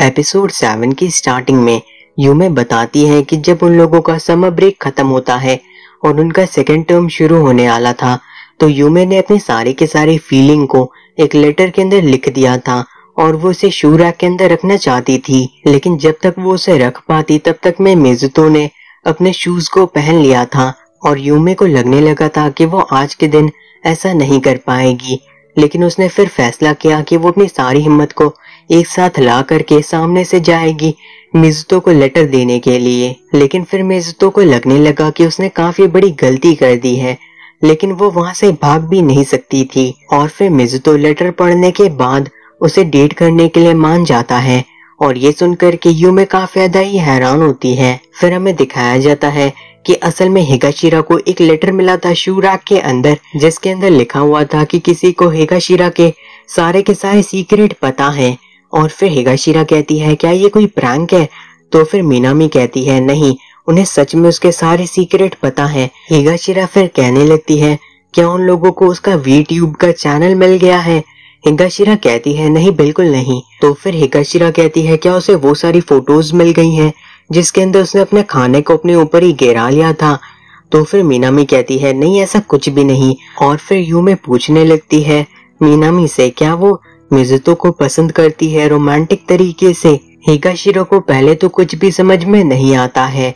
Episode 7 की starting में यूमे बताती है कि जब उन लोगों का समर ब्रेक खत्म होता है और उनका सेकेंड टर्म शुरू होने वाला था, तो यूमे ने अपनी सारी के सारी फीलिंग को एक लेटर के अंदर लिख दिया था और वो उसे शू रैक के अंदर रखना चाहती थी। लेकिन जब तक वो उसे रख पाती तब तक में मिजुतो ने अपने शूज को पहन लिया था और यूमे को लगने लगा था कि वो आज के दिन ऐसा नहीं कर पाएगी। लेकिन उसने फिर फैसला किया कि वो अपनी सारी हिम्मत को एक साथ ला करके सामने से जाएगी मिजुतो को लेटर देने के लिए। लेकिन फिर मिजुतो को लगने लगा कि उसने काफी बड़ी गलती कर दी है, लेकिन वो वहां से भाग भी नहीं सकती थी। और फिर मिजुतो लेटर पढ़ने के बाद उसे डेट करने के लिए मान जाता है और ये सुनकर के यूमे काफी ज्यादा ही हैरान होती है। फिर हमें दिखाया जाता है कि असल में हिगाशिरा को एक लेटर मिला था शू रैक के अंदर, जिसके अंदर लिखा हुआ था कि किसी को हिगाशिरा के सारे सीक्रेट पता है। और फिर हिगाशिरा कहती है क्या ये कोई प्रैंक है? तो फिर मिनामी कहती है नहीं, उन्हें सच में उसके सारे सीक्रेट पता है। हिगाशिरा फिर कहने लगती है क्या उन लोगों को उसका वीट्यूब का चैनल मिल गया है? हिगाशिरा कहती है नहीं, बिल्कुल नहीं। तो फिर हिगाशिरा कहती है क्या उसे वो सारी फोटोज मिल गई हैं जिसके अंदर उसने अपने खाने को अपने ऊपर ही गिरा लिया था? तो फिर मिनामी कहती है नहीं, ऐसा कुछ भी नहीं। और फिर यूमे पूछने लगती है मिनामी से क्या वो मिजुतो को पसंद करती है रोमांटिक तरीके से। हिगाशिरा को पहले तो कुछ भी समझ में नहीं आता है।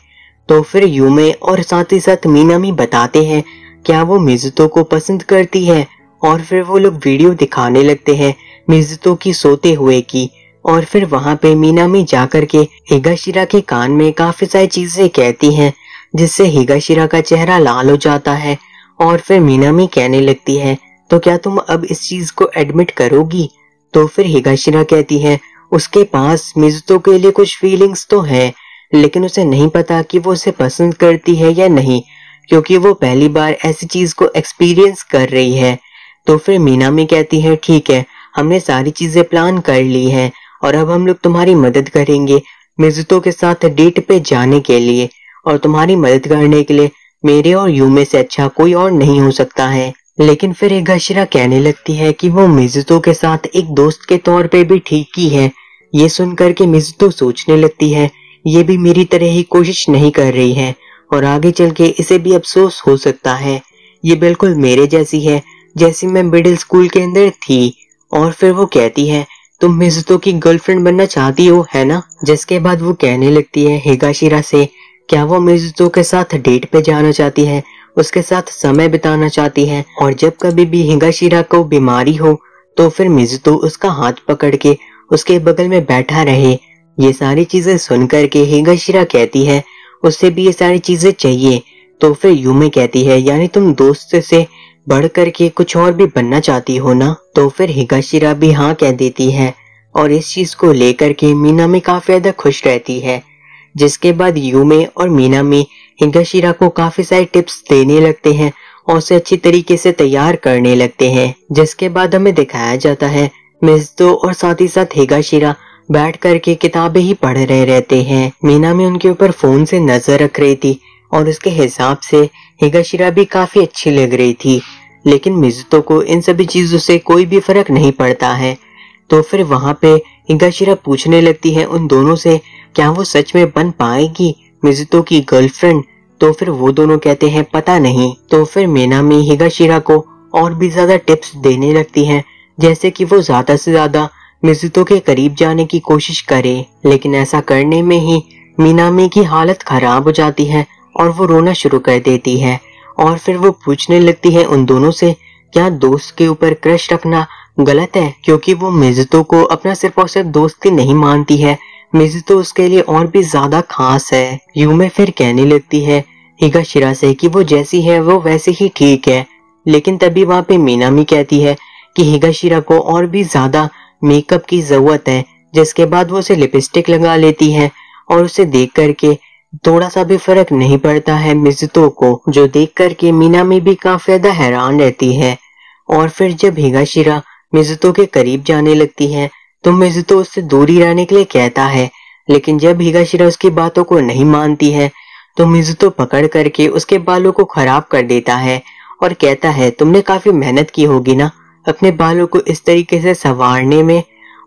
तो फिर यूमे और साथ ही साथ मिनामी बताते हैं क्या वो मिजुतो को पसंद करती है। और फिर वो लोग वीडियो दिखाने लगते हैं मिजुतो की सोते हुए की। और फिर वहां पे मिनामी जाकर के हिगाशिरा के कान में काफी सारी चीजें कहती हैं जिससे हिगाशिरा का चेहरा लाल हो जाता है। और फिर मिनामी कहने लगती है तो क्या तुम अब इस चीज को एडमिट करोगी? तो फिर हिगाशिरा कहती है उसके पास मिजुतो के लिए कुछ फीलिंग्स तो है, लेकिन उसे नहीं पता कि वो उसे पसंद करती है या नहीं, क्योंकि वो पहली बार ऐसी चीज को एक्सपीरियंस कर रही है। तो फिर मिनामी कहती है ठीक है, हमने सारी चीजें प्लान कर ली हैं और अब हम लोग तुम्हारी मदद करेंगे मिजुतो के साथ डेट पे जाने के लिए। और तुम्हारी मदद करने के लिए मेरे और यूमे से अच्छा कोई और नहीं हो सकता है। लेकिन फिर हिगाशिरा कहने लगती है कि वो मिजुतो के साथ एक दोस्त के तौर पे भी ठीक ही है। ये सुनकर के मिजुतो सोचने लगती है ये भी मेरी तरह ही कोशिश नहीं कर रही है और आगे चल के इसे भी अफसोस हो सकता है। ये बिल्कुल मेरे जैसी है जैसी मैं मिडिल स्कूल के अंदर थी। और फिर वो कहती है तुम मिजुतो की गर्लफ्रेंड बनना चाहती हो, है ना? जिसके बाद वो कहने लगती है हिगाशिरा से क्या वो मिजुतो के साथ डेट पे जाना चाहती है, उसके साथ समय बिताना चाहती है। और जब कभी भी हिगाशिरा को बीमारी हो तो फिर मिजुतो उसका हाथ पकड़ के उसके बगल में बैठा रहे। ये सारी चीजें सुनकर के हिगाशिरा कहती है उससे भी ये सारी चीजें चाहिए। तो फिर यूमे कहती है यानी तुम दोस्त से बढ़ करके कुछ और भी बनना चाहती हो ना? तो फिर हिगाशिरा भी हाँ कह देती है और इस चीज को लेकर के मिनामी काफी ज्यादा खुश रहती है। जिसके बाद यूमे और मिनामी हिगाशिरा को काफी सारे टिप्स देने लगते हैं और उसे अच्छी तरीके से तैयार करने लगते हैं। जिसके बाद हमें दिखाया जाता है मिजुतो और साथ ही साथ हिगाशिरा बैठ करके किताबें ही पढ़ रहे रहते हैं। मिनामी उनके ऊपर फोन से नजर रख रही थी और उसके हिसाब से हिगाशिरा भी काफी अच्छी लग रही थी। लेकिन मिजुतो को इन सभी चीजों से कोई भी फर्क नहीं पड़ता है। तो फिर वहां पे हिगाशिरा पूछने लगती है उन दोनों से क्या वो सच में बन पाएगी मिजुतो की गर्लफ्रेंड? तो फिर वो दोनों कहते हैं पता नहीं। तो फिर मिनामी हिगाशिरा को और भी ज्यादा टिप्स देने लगती हैं जैसे कि वो ज्यादा से ज्यादा मिजुतो के करीब जाने की कोशिश करे। लेकिन ऐसा करने में ही मिनामी की हालत खराब हो जाती है और वो रोना शुरू कर देती है। और फिर वो पूछने लगती है उन दोनों से क्या दोस्त के ऊपर क्रश रखना गलत है, क्योंकि वो मिजुतो को अपना सिर्फ और सिर्फ दोस्त ही नहीं मानती है, मिजुतो उसके लिए और भी ज्यादा खास है। यूमे फिर कहने लगती है हिगाशिरा से कि वो जैसी है वो वैसे ही ठीक है। लेकिन तभी वहां पे मिनामी कहती है कि हिगाशिरा को और भी ज्यादा मेकअप की जरूरत है। जिसके बाद वो उसे लिपस्टिक लगा लेती है और उसे देख करके थोड़ा सा भी फर्क नहीं पड़ता है मिजुतो को, जो देख करके मिनामी भी काफी ज्यादा हैरान रहती है। और फिर जब हिगाशिरा मिजुतो के करीब जाने लगती है तो मिजुतो उससे दूरी रहने के लिए कहता है। लेकिन जब हिगाशिरा उसकी बातों को नहीं मानती है तो मिजुतो पकड़ करके उसके बालों को खराब कर देता है और कहता है तुमने काफी मेहनत की होगी ना अपने बालों को इस तरीके से संवारने में।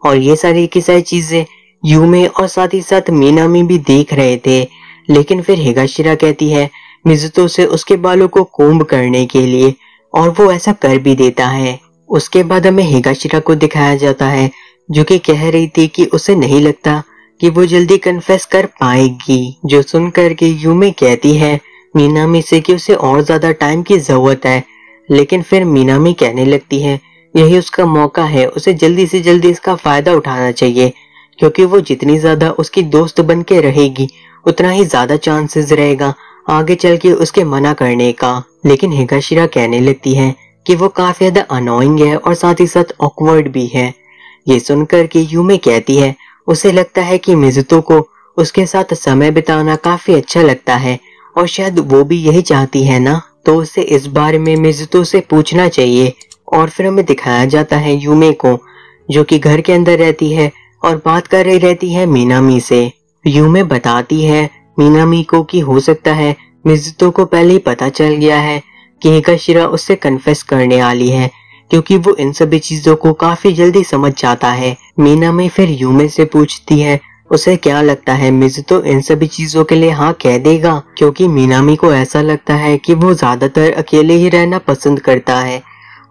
और ये सारी की सारी चीजें यूमे और साथ ही साथ मीनामी भी देख रहे थे। लेकिन फिर हिगाशिरा कहती है मिजुतो से उसके बालों को कोम्ब करने के लिए, और वो ऐसा कर भी देता है। उसके बाद हमें हिगाशिरा को दिखाया जाता है जो कि कह रही थी कि उसे नहीं लगता कि वो जल्दी कन्फेस कर पाएगी, जो सुनकर के यूमे कहती है मीनामी से कि उसे और ज्यादा टाइम की जरूरत है। लेकिन फिर मीनामी कहने लगती है यही उसका मौका है, उसे जल्दी से जल्दी इसका फायदा उठाना चाहिए, क्योंकि वो जितनी ज्यादा उसकी दोस्त बन के रहेगी उतना ही ज्यादा चांसेस रहेगा आगे चल के उसके मना करने का। लेकिन हिगाशिरा कहने लगती है कि वो काफी ज्यादा अनोइंग है और साथ ही साथ ऑकवर्ड भी है। ये सुनकर के यूमे कहती है उसे लगता है कि मिजुतो को उसके साथ समय बिताना काफी अच्छा लगता है और शायद वो भी यही चाहती है ना, तो उसे इस बारे में मिजुतो से पूछना चाहिए। और फिर हमें दिखाया जाता है यूमे को जो कि घर के अंदर रहती है और बात कर रही रहती है मीनामी से। यूमे बताती है मीनामी को कि हो सकता है मिजुतो को पहले ही पता चल गया है कि हिगाशिरा उससे कन्फेस करने वाली है, क्योंकि वो इन सभी चीजों को काफी जल्दी समझ जाता है। मीनामी फिर यूमे से पूछती है उसे क्या लगता है मिजुतो इन सभी चीजों के लिए हाँ कह देगा, क्योंकि मीनामी को ऐसा लगता है कि वो ज्यादातर अकेले ही रहना पसंद करता है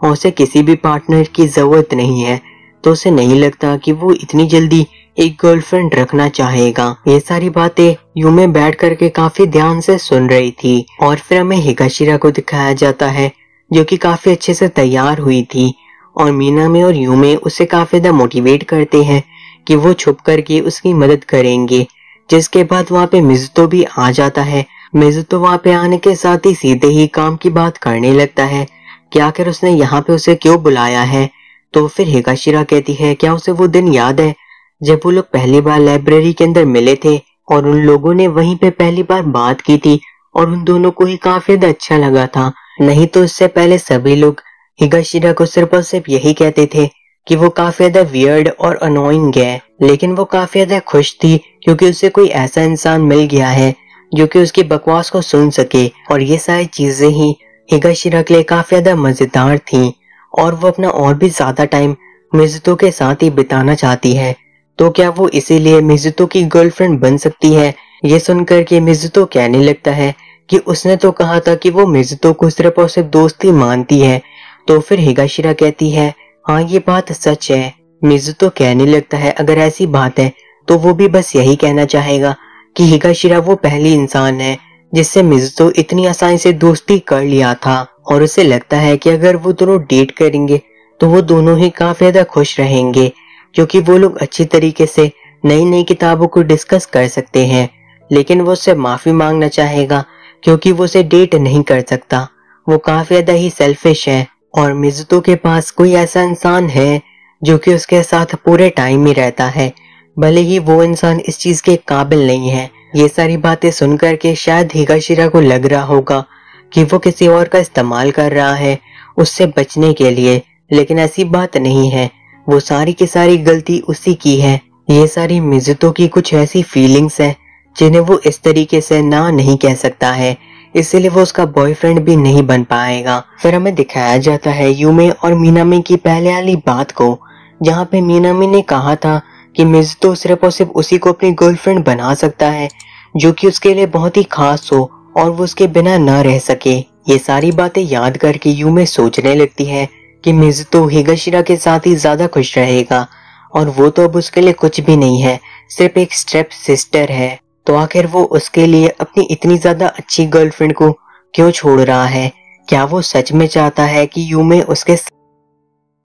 और उसे किसी भी पार्टनर की जरूरत नहीं है, तो उसे नहीं लगता कि वो इतनी जल्दी एक गर्लफ्रेंड रखना चाहेगा। ये सारी बातें यूमे बैठ करके काफी ध्यान से सुन रही थी। और फिर हमें हिगाशिरा को दिखाया जाता है जो कि काफी अच्छे से तैयार हुई थी और मीनामी और यूमे उसे काफी ज्यादा मोटिवेट करते हैं कि वो छुप करके उसकी मदद करेंगे। जिसके बाद वहाँ पे मिजुतो भी आ जाता है। मिजुतो वहाँ पे आने के साथ ही सीधे ही काम की बात करने लगता है कि आखिर उसने यहाँ पे उसे क्यों बुलाया है। तो फिर हिगाशिरा कहती है क्या उसे वो दिन याद है जब वो लोग पहली बार लाइब्रेरी के अंदर मिले थे और उन लोगों ने वहीं पे पहली बार बात की थी और उन दोनों को ही काफी ज्यादा अच्छा लगा था। नहीं तो इससे पहले सभी लोग हिगाशिरा को सिर्फ और सिर्फ यही कहते थे कि वो काफी ज्यादा वियर्ड और अनोइंग है, लेकिन वो काफी ज्यादा खुश थी क्योंकि उसे कोई ऐसा इंसान मिल गया है जो कि उसकी बकवास को सुन सके। और ये सारी चीजें ही हिगाशिरा के लिए काफी ज्यादा मजेदार थी और वो अपना और भी ज्यादा टाइम मिजुतो के साथ ही बिताना चाहती है। तो क्या वो इसीलिए मिजुतो की गर्लफ्रेंड बन सकती है? ये सुनकर के मिजुतो कहने लगता है कि उसने तो कहा था कि वो मिजुतो को सिर्फ और सिर्फ दोस्ती मानती है। तो फिर हिगाशिरा कहती है हाँ ये बात सच है। मिजुतो कहने लगता है अगर ऐसी बात है तो वो भी बस यही कहना चाहेगा कि हिगाशिरा वो पहली इंसान है जिससे मिजुतो इतनी आसानी से दोस्ती कर लिया था, और उसे लगता है कि अगर वो दोनों डेट करेंगे तो वो दोनों ही काफी ज्यादा खुश रहेंगे, क्योंकि वो लोग अच्छी तरीके से नई नई किताबों को डिस्कस कर सकते हैं। लेकिन वो उससे माफी मांगना चाहेगा क्योंकि वो उसे डेट नहीं कर सकता। वो काफी ज्यादा ही सेल्फिश है और मिजुतो के पास कोई ऐसा इंसान है जो कि उसके साथ पूरे टाइम ही रहता है, भले ही वो इंसान इस चीज के काबिल नहीं है। ये सारी बातें सुनकर के शायद हिगाशिरा को लग रहा होगा कि वो किसी और का इस्तेमाल कर रहा है उससे बचने के लिए, लेकिन ऐसी बात नहीं है। वो सारी की सारी गलती उसी की है। ये सारी मिजुतो की कुछ ऐसी फीलिंग्स हैं जिन्हें वो इस तरीके से ना नहीं कह सकता है, इसीलिए वो उसका बॉयफ्रेंड भी नहीं बन पाएगा। फिर हमें दिखाया जाता है यूमे और मीनामी की पहले वाली बात को, जहाँ पे मीनामी ने कहा था कि मिजुतो सिर्फ और सिर्फ उसी को अपनी गर्लफ्रेंड बना सकता है जो कि उसके लिए बहुत ही खास हो और वो उसके बिना न रह सके। ये सारी बातें याद करके यूमे सोचने लगती है कि मिजुतो हिगाशिरा के साथ ही ज्यादा खुश रहेगा और वो तो अब उसके लिए कुछ भी नहीं है, सिर्फ एक स्टेप सिस्टर है। तो आखिर वो उसके लिए अपनी इतनी ज्यादा अच्छी गर्लफ्रेंड को क्यों छोड़ रहा है? क्या वो सच में चाहता है कि यूमे उसके